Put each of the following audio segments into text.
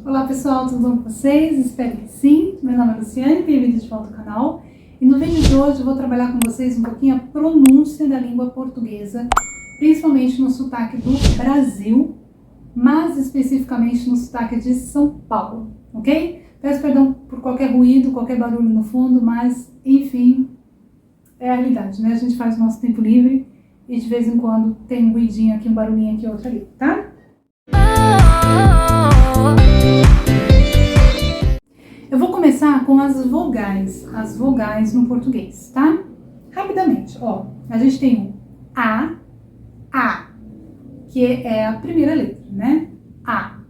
Olá pessoal, tudo bom com vocês? Espero que sim. Meu nome é Luciane, bem-vindo de volta ao canal. E no vídeo de hoje eu vou trabalhar com vocês um pouquinho a pronúncia da língua portuguesa, principalmente no sotaque do Brasil, mas especificamente no sotaque de São Paulo, ok? Peço perdão por qualquer ruído, qualquer barulho no fundo, mas enfim, é a realidade, né? A gente faz o nosso tempo livre e de vez em quando tem um ruidinho aqui, um barulhinho aqui, outro ali, tá? Eu vou começar com as vogais no português, tá? Rapidamente, ó, a gente tem o A, que é a primeira letra, né? A.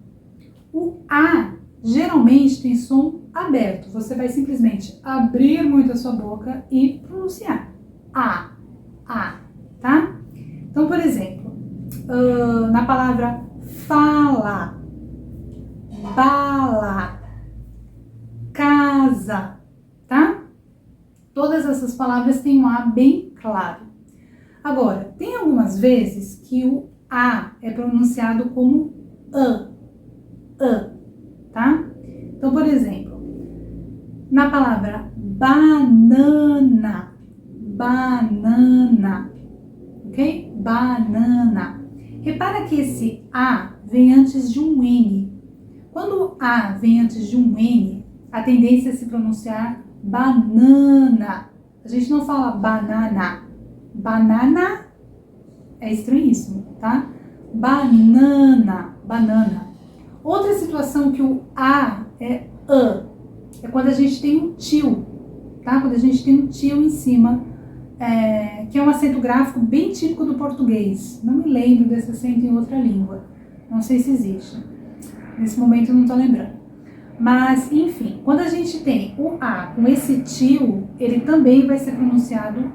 O A geralmente tem som aberto, você vai simplesmente abrir muito a sua boca e pronunciar. A, tá? Então, por exemplo, na palavra fala, bala, casa, tá? Todas essas palavras têm um A bem claro. Agora, tem algumas vezes que o A é pronunciado como A, tá? Então, por exemplo, na palavra banana, ok? Banana. Repara que esse A vem antes de um N. Quando o A vem antes de um N, a tendência é se pronunciar banana. A gente não fala banana. Banana é estranhíssimo, tá? Banana. Outra situação que o A é quando a gente tem um tio, tá? Quando a gente tem um tio em cima, que é um acento gráfico bem típico do português. Não me lembro desse acento em outra língua. Não sei se existe. Nesse momento eu não tô lembrando. Mas, enfim, quando a gente tem o A com esse tio, ele também vai ser pronunciado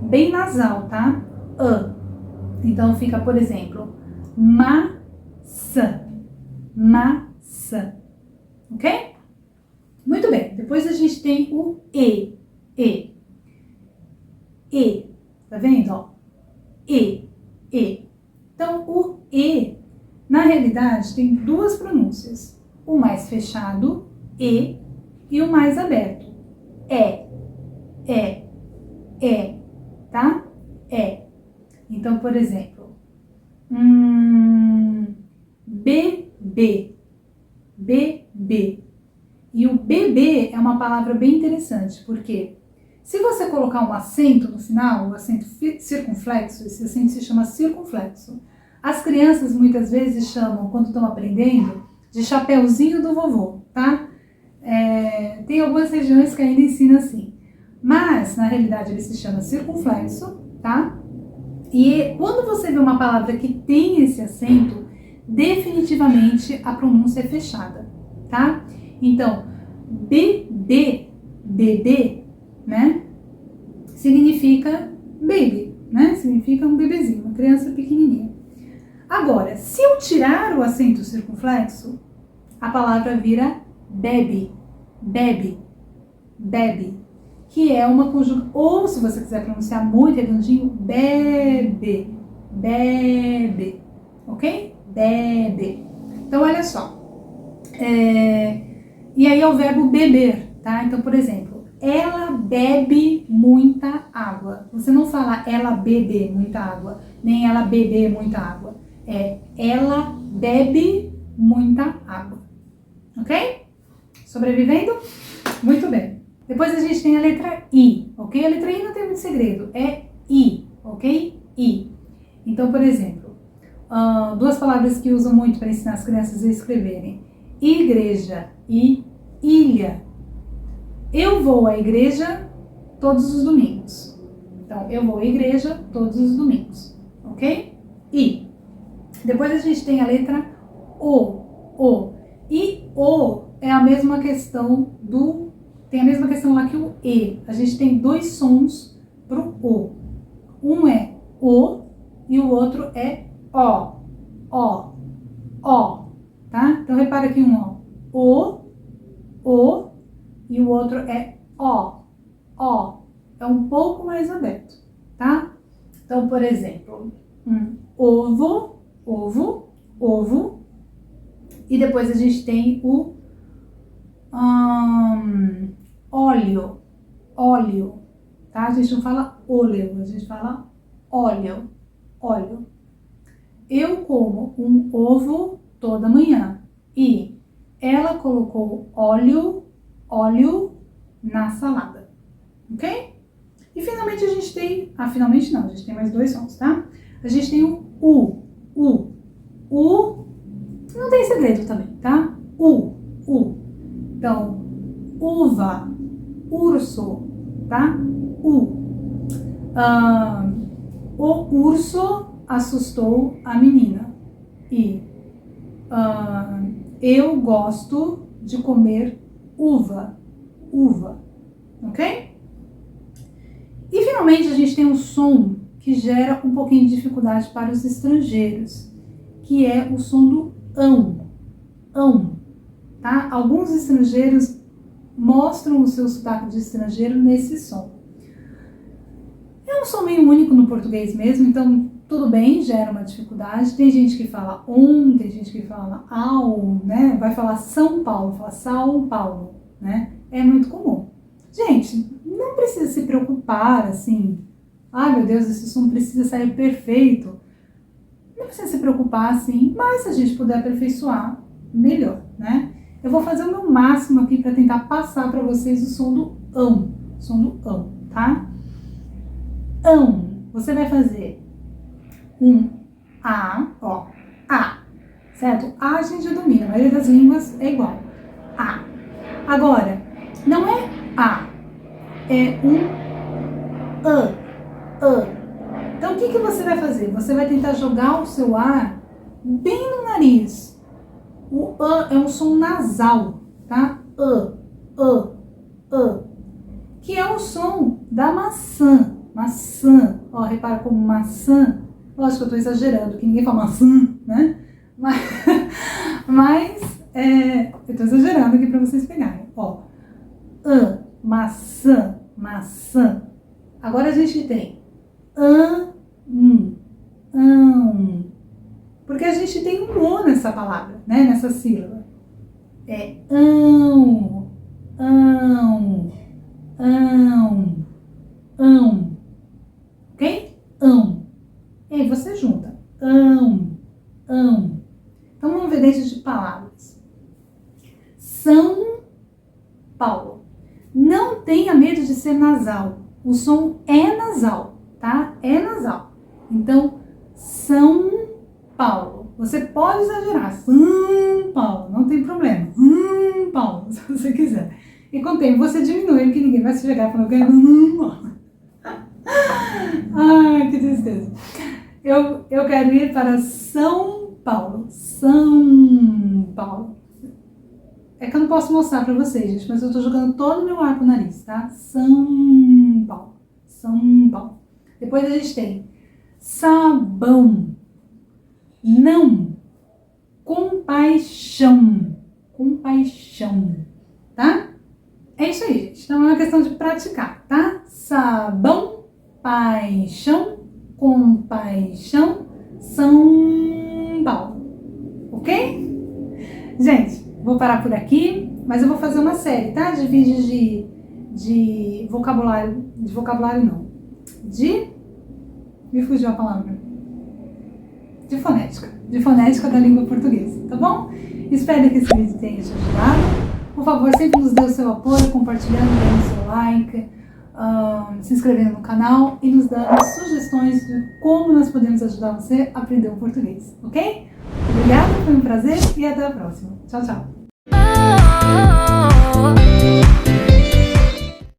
bem nasal, tá? Então fica, por exemplo, maçã, ok? Muito bem, depois a gente tem o E, tá vendo, ó? E. Então, o E, na realidade, tem duas pronúncias. O mais fechado, E, e o mais aberto, É, tá? É. Então, por exemplo, bebê. E o bebê é uma palavra bem interessante, porque se você colocar um acento no final, o acento circunflexo, esse acento se chama circunflexo. As crianças muitas vezes chamam, quando estão aprendendo, de chapeuzinho do vovô, tá? Tem algumas regiões que ainda ensinam assim. Mas, na realidade, ele se chama circunflexo, tá? E quando você vê uma palavra que tem esse acento, definitivamente a pronúncia é fechada, tá? Então, bebê, né? Significa baby, né? Significa um bebezinho, uma criança pequenininha. Agora, se eu tirar o acento circunflexo, a palavra vira bebe, que é uma conjugação, ou se você quiser pronunciar muito redondinho, bebe, ok? Bebe. Então, olha só. E aí é o verbo beber, tá? Então, por exemplo, ela bebe muita água. Você não fala ela bebe muita água, nem ela beber muita água. Ela bebe muita água. Ok? Sobrevivendo? Muito bem. Depois a gente tem a letra I, ok? A letra I não tem muito segredo, é I, ok? I. Então, por exemplo, duas palavras que usam muito para ensinar as crianças a escreverem: igreja e ilha. Eu vou à igreja todos os domingos. Então, eu vou à igreja todos os domingos, ok? I. Depois a gente tem a letra O. E O é a mesma questão tem a mesma questão lá que o E. A gente tem dois sons pro O. Um é O e o outro é O. Tá? Então repara aqui um O e o outro é O. É um pouco mais aberto, tá? Então, por exemplo, ovo, E depois a gente tem o óleo, tá? A gente não fala óleo, a gente fala óleo. Eu como um ovo toda manhã e ela colocou óleo na salada, ok? E finalmente a gente tem, finalmente não, a gente tem mais 2 sons, tá? A gente tem o não tem segredo também, tá? Então, uva, urso, tá? O urso assustou a menina. E eu gosto de comer uva, ok? E finalmente a gente tem um som que gera um pouquinho de dificuldade para os estrangeiros, que é o som do ão, tá? Alguns estrangeiros mostram o seu sotaque de estrangeiro nesse som. É um som meio único no português mesmo, então tudo bem, gera uma dificuldade. Tem gente que fala tem gente que fala au, né? Vai falar São Paulo, fala São Paulo, né? É muito comum. Gente, não precisa se preocupar assim, ai meu Deus, esse som precisa sair perfeito. Não precisa se preocupar assim, mas se a gente puder aperfeiçoar, melhor, né? Eu vou fazer o meu máximo aqui para tentar passar para vocês o som do ão, tá? Você vai fazer um A, certo? A gente já domina, a maioria das línguas é igual. A. Agora, não é A, é um Então, o que você vai fazer? Você vai tentar jogar o seu ar bem no nariz. O é um som nasal, tá? Que é o som da maçã. Maçã. Ó, repara como maçã. Lógico que eu tô exagerando, que ninguém fala maçã, né? Mas eu tô exagerando aqui pra vocês pegarem. Ó, maçã. Agora a gente tem porque a gente tem um O nessa palavra, né? Nessa sílaba. É ok? E aí você junta Então vamos ver dentro de palavras. São Paulo. Não tenha medo de ser nasal. O som é nasal, tá? É nasal. Então, São Paulo. Você pode exagerar. São Paulo. Não tem problema. São Paulo, se você quiser. E com o tempo você diminui, porque ninguém vai se chegar falando que é São Paulo. Ai, que tristeza. Eu quero ir para São Paulo. São Paulo. É que eu não posso mostrar pra vocês, gente, mas eu tô jogando todo o meu ar pro nariz, tá? São Paulo. Depois a gente tem sabão. Não. Compaixão. Tá? É isso aí, gente. Então é uma questão de praticar, tá? Sabão, paixão, compaixão, São Paulo. Ok? Gente, vou parar por aqui, mas eu vou fazer uma série, tá? De vídeos de vocabulário, não. Me fugiu a palavra. De fonética da língua portuguesa, tá bom? Espero que esse vídeo tenha te ajudado. Por favor, sempre nos dê o seu apoio, compartilhando, dando o seu like, se inscrevendo no canal e nos dando sugestões de como nós podemos ajudar você a aprender o português, ok? Obrigada, foi um prazer e até a próxima. Tchau, tchau!